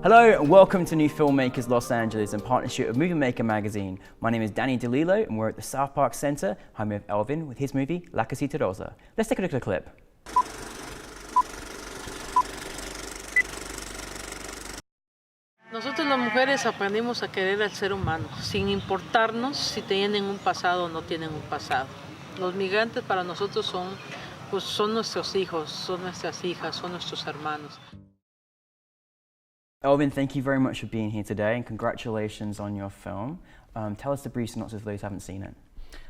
Hello and welcome to New Filmmakers Los Angeles in partnership with Movie Maker magazine. My name is Danny DeLillo and we're at the South Park Center. I'm with Elvin with his movie La Casita Rosa. Let's take a look at the clip. Nosotros las mujeres aprendimos a querer al ser humano, sin importarnos si tienen un pasado o no tienen un pasado. Los migrantes para nosotros son nuestros hijos, son nuestras hijas, son nuestros hermanos. Elvin, thank you very much for being here today and congratulations on your film. Tell us the brief synopsis for those who haven't seen it.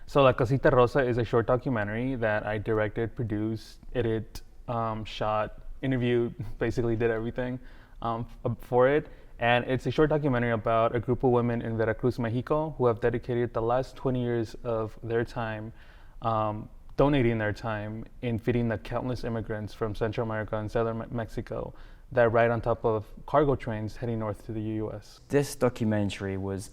So La Casita Rosa is a short documentary that I directed, produced, edited, shot, interviewed, basically did everything for it. And it's a short documentary about a group of women in Veracruz, Mexico, who have dedicated the last 20 years of their time, donating their time in feeding the countless immigrants from Central America and Southern Mexico that ride on top of cargo trains heading north to the U.S. This documentary was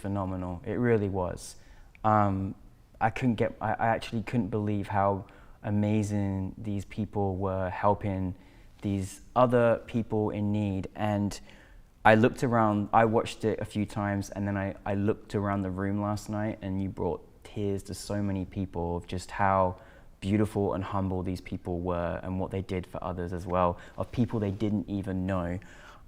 phenomenal. It really was. I actually couldn't believe how amazing these people were helping these other people in need. And I looked around, I watched it a few times, and then I looked around the room last night, and you brought tears to so many people of just how beautiful and humble these people were and what they did for others as well, of people they didn't even know.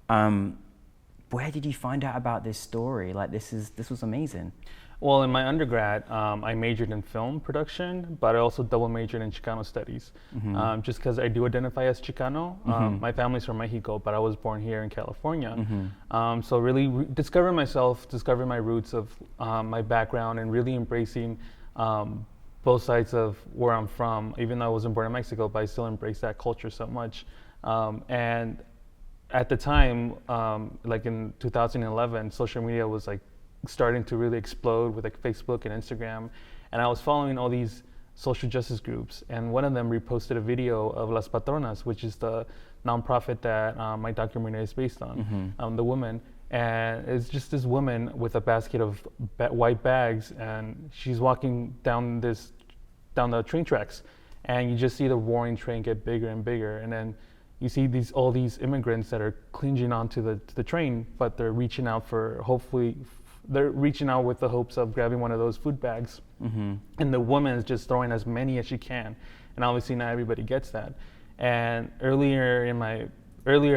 Where did you find out about this story? Like, this was amazing. Well, in my undergrad, I majored in film production, but I also double majored in Chicano studies. Mm-hmm. Just because I do identify as Chicano. My family's from Mexico, but I was born here in California. Mm-hmm. So really discovering myself, discovering my roots of my background, and really embracing both sides of where I'm from. Even though I wasn't born in Mexico, but I still embrace that culture so much. And at the time, like in 2011, social media was like starting to really explode with like Facebook and Instagram, and I was following all these social justice groups, and one of them reposted a video of Las Patronas, which is the nonprofit that my documentary is based on, the woman, and it's just this woman with a basket of white bags, and she's walking down the train tracks, and you just see the roaring train get bigger and bigger, and then you see all these immigrants that are clinging onto the train, but they're reaching out they're reaching out with the hopes of grabbing one of those food bags. And the woman is just throwing as many as she can. And obviously not everybody gets that. And earlier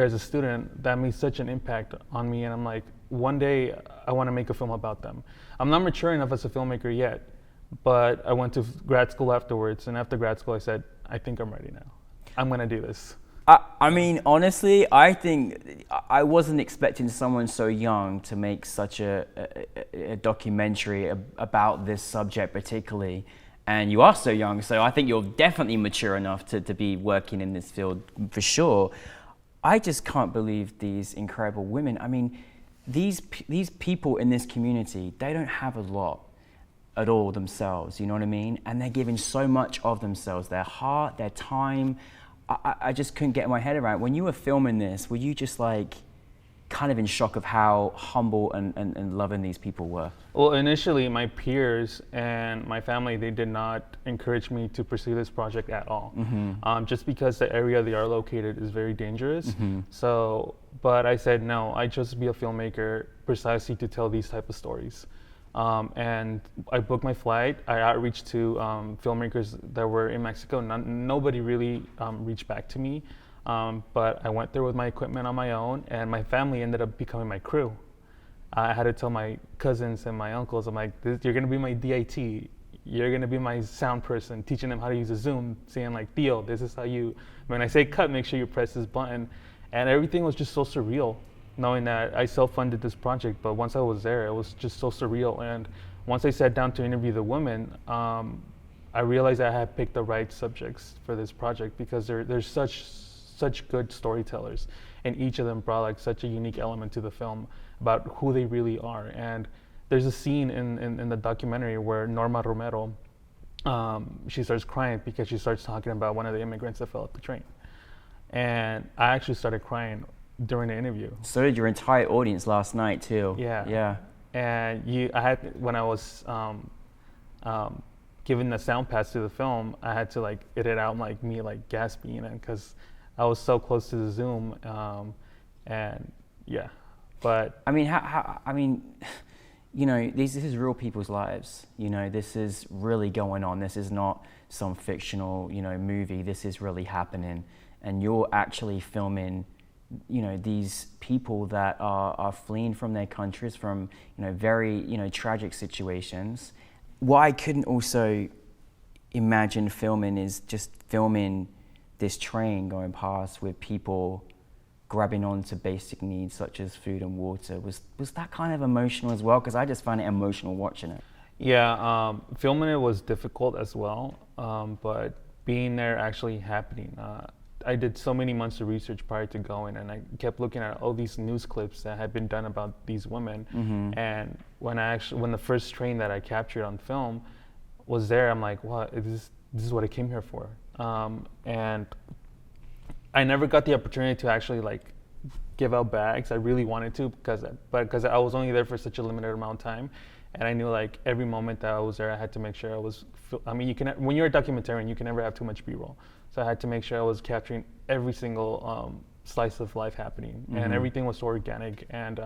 as a student, that made such an impact on me. And I'm like, one day I want to make a film about them. I'm not mature enough as a filmmaker yet, but I went to grad school afterwards. And after grad school, I said, I think I'm ready now. I'm going to do this. I mean, honestly, I think I wasn't expecting someone so young to make such a documentary about this subject particularly. And you are so young, so I think you're definitely mature enough to be working in this field for sure. I just can't believe these incredible women. I mean, these people in this community, they don't have a lot at all themselves, you know what I mean? And they're giving so much of themselves, their heart, their time. I just couldn't get my head around. When you were filming this, were you just like kind of in shock of how humble and loving these people were? Well, initially my peers and my family, they did not encourage me to pursue this project at all. Just because the area they are located is very dangerous. So, but I said, no, I chose to be a filmmaker precisely to tell these type of stories. And I booked my flight. I outreached to filmmakers that were in Mexico. Nobody really reached back to me, but I went there with my equipment on my own, and my family ended up becoming my crew. I had to tell my cousins and my uncles, I'm like, you're gonna be my DIT, you're gonna be my sound person, teaching them how to use a Zoom, saying like, Theo, this is how you, when I say cut, make sure you press this button. And everything was just so surreal, knowing that I self-funded this project, but once I was there, it was just so surreal. And once I sat down to interview the women, I realized I had picked the right subjects for this project, because there's such good storytellers, and each of them brought like such a unique element to the film about who they really are. And there's a scene in the documentary where Norma Romero, she starts crying because she starts talking about one of the immigrants that fell off the train. And I actually started crying during the interview. So did your entire audience last night too. Yeah. And when I was given the sound pass to the film, I had to like edit out like me like gasping, and because I was so close to the Zoom, and yeah. But I mean, I mean, you know, this is real people's lives. You know, this is really going on. This is not some fictional, you know, movie. This is really happening, and you're actually filming, you know, these people that are fleeing from their countries from, you know, very, you know, tragic situations. What I couldn't also imagine filming is just filming this train going past with people grabbing on to basic needs such as food and water. Was that kind of emotional as well? Because I just found it emotional watching it. yeah, filming it was difficult as well, but being there actually happening. I did so many months of research prior to going, and I kept looking at all these news clips that had been done about these women. And when the first train that I captured on film was there, I'm like, what? This is what I came here for. And I never got the opportunity to actually like give out bags. I really wanted to because I was only there for such a limited amount of time, and I knew like every moment that I was there, I had to make sure I was. I mean, when you're a documentarian, you can never have too much B-roll. So I had to make sure I was capturing every single slice of life happening, and everything was so organic. And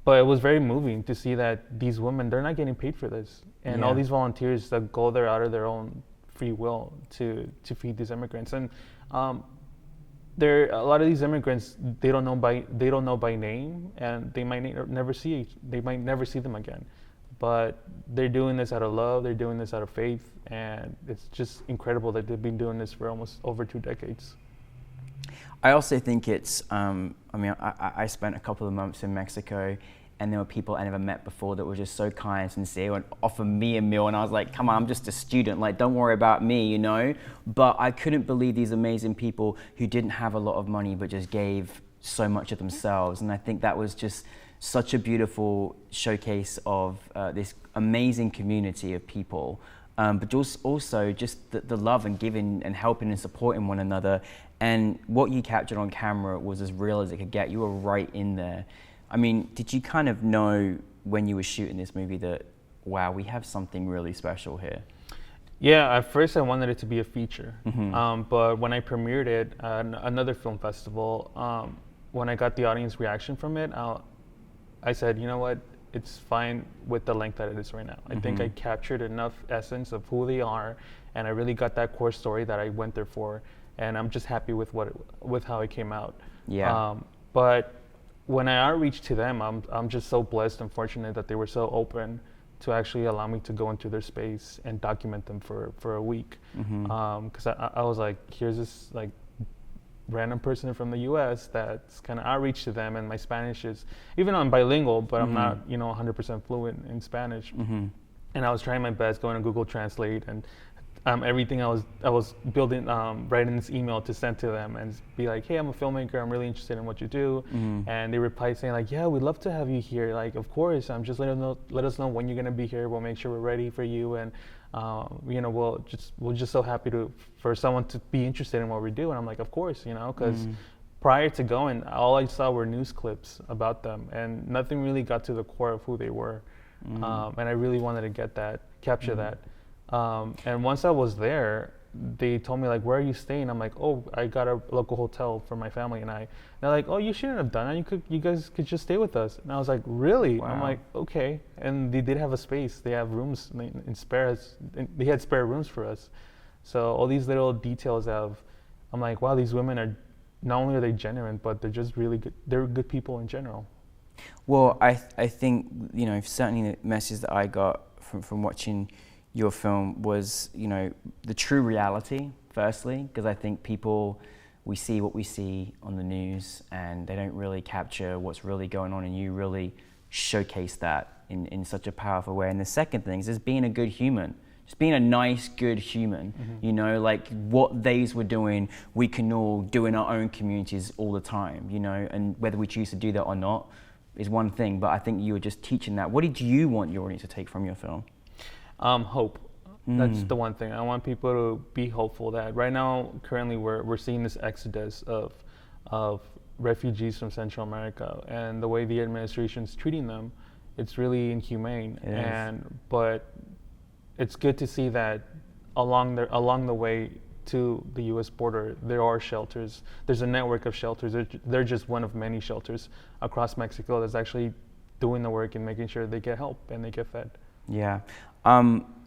but it was very moving to see that these women, they're not getting paid for this, and all these volunteers that go there out of their own free will to feed these immigrants. And a lot of these immigrants, they don't know by name, and they might never see them again. But they're doing this out of love, they're doing this out of faith, and it's just incredible that they've been doing this for almost over 2 decades. I also think it's, I mean, I spent a couple of months in Mexico, and there were people I never met before that were just so kind and sincere and offered me a meal, and I was like, come on, I'm just a student, like, don't worry about me, you know? But I couldn't believe these amazing people who didn't have a lot of money but just gave so much of themselves, and I think that was just such a beautiful showcase of this amazing community of people, but just also just the love and giving and helping and supporting one another. And what you captured on camera was as real as it could get. You were right in there. I mean, did you kind of know when you were shooting this movie that, wow, we have something really special here? Yeah, at first I wanted it to be a feature, but when I premiered it at another film festival, when I got the audience reaction from it, I said, you know what, it's fine with the length that it is right now. I think I captured enough essence of who they are, and I really got that core story that I went there for, and I'm just happy with how it came out. Yeah. But when I outreached to them, I'm just so blessed and fortunate that they were so open to actually allow me to go into their space and document them for a week. Because I was like, here's this like random person from the U.S. that's kind of outreach to them, and my Spanish is, even though I'm bilingual, but I'm not, 100% fluent in Spanish. And I was trying my best, going to Google Translate, and everything I was building, writing this email to send to them and be like, hey, I'm a filmmaker, I'm really interested in what you do. And they replied saying like, yeah, we'd love to have you here. Like, of course, just let us know when you're gonna be here. We'll make sure we're ready for you. And we're just so happy for someone to be interested in what we do. And I'm like, of course, because prior to going, all I saw were news clips about them, and nothing really got to the core of who they were. And I really wanted to capture that. And once I was there, they told me like, where are you staying? I'm like, oh, I got a local hotel for my family and I. And they're like, oh, you shouldn't have done that. You guys could just stay with us. And I was like, really? Wow. I'm like, okay. And they did have a space. They have rooms in spares. They had spare rooms for us. So all these little details I'm like, wow, these women are, not only are they genuine, but they're just really good. They're good people in general. Well, I think, certainly the message that I got from watching your film was, the true reality, firstly, because I think we see what we see on the news and they don't really capture what's really going on, and you really showcase that in such a powerful way. And the second thing is just being a good human, just being a nice, good human, like what these were doing, we can all do in our own communities all the time, and whether we choose to do that or not is one thing, but I think you were just teaching that. What did you want your audience to take from your film? Hope. That's the one thing. I want people to be hopeful that right now, currently, we're seeing this exodus of refugees from Central America, and the way the administration's treating them, it's really inhumane. But it's good to see that along the way to the U.S. border, there are shelters. There's a network of shelters. They're just one of many shelters across Mexico that's actually doing the work and making sure they get help and they get fed. Yeah.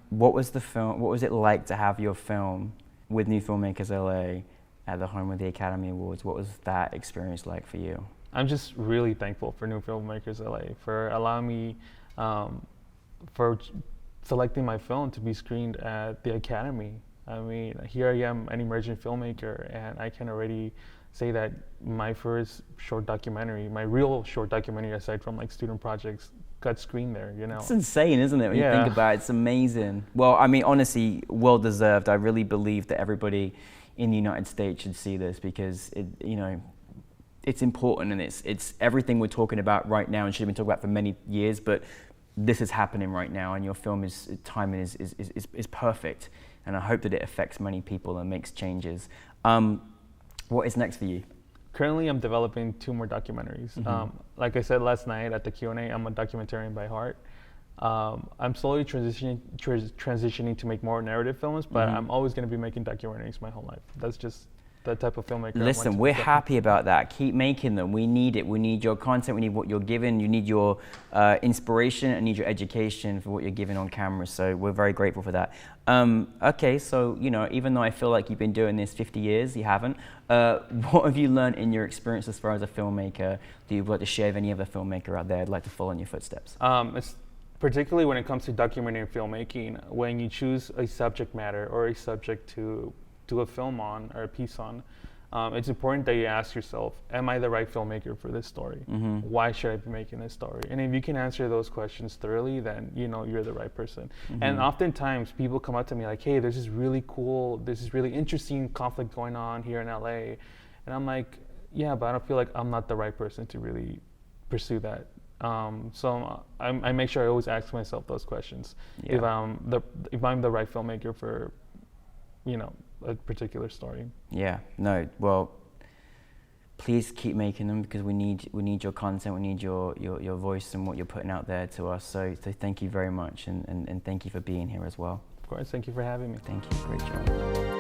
What was the film? What was it like to have your film with New Filmmakers LA at the home of the Academy Awards? What was that experience like for you? I'm just really thankful for New Filmmakers LA for allowing me, for selecting my film to be screened at the Academy. I mean, here I am, an emerging filmmaker, and I can already say that my first short documentary, my real short documentary aside from like student projects, got screened there, you know. It's insane, isn't it, when you think about it? It's amazing. Well, I mean, honestly, well deserved. I really believe that everybody in the United States should see this because it, you know, it's important and it's everything we're talking about right now and should have been talking about for many years, but this is happening right now and your film timing is perfect. And I hope that it affects many people and makes changes. What is next for you? Currently, I'm developing 2 more documentaries. Like I said last night at the Q&A, I'm a documentarian by heart. I'm slowly transitioning to make more narrative films, but I'm always going to be making documentaries my whole life. That's just the type of filmmaker. Listen, we're happy about that. Keep making them. We need it. We need your content. We need what you're giving. You need your inspiration and need your education for what you're giving on camera. So we're very grateful for that. Okay, so, you know, even though I feel like you've been doing this 50 years, you haven't. What have you learned in your experience as far as a filmmaker that you'd like to share with any other filmmaker out there who'd like to follow in your footsteps? It's particularly when it comes to documentary and filmmaking, when you choose a subject matter or a subject to do a film on or a piece on, it's important that you ask yourself, am I the right filmmaker for this story? Why should I be making this story? And if you can answer those questions thoroughly, then you know you're the right person. And oftentimes people come up to me like, hey, there's this really interesting conflict going on here in LA. And I'm like, yeah, but I don't feel like I'm not the right person to really pursue that. So I make sure I always ask myself those questions. Yeah. If I'm the right filmmaker for, you know, a particular story. Yeah, no, well, please keep making them because we need your content, we need your voice and what you're putting out there to us. So thank you very much and thank you for being here as well. Of course, thank you for having me. Thank you, great job.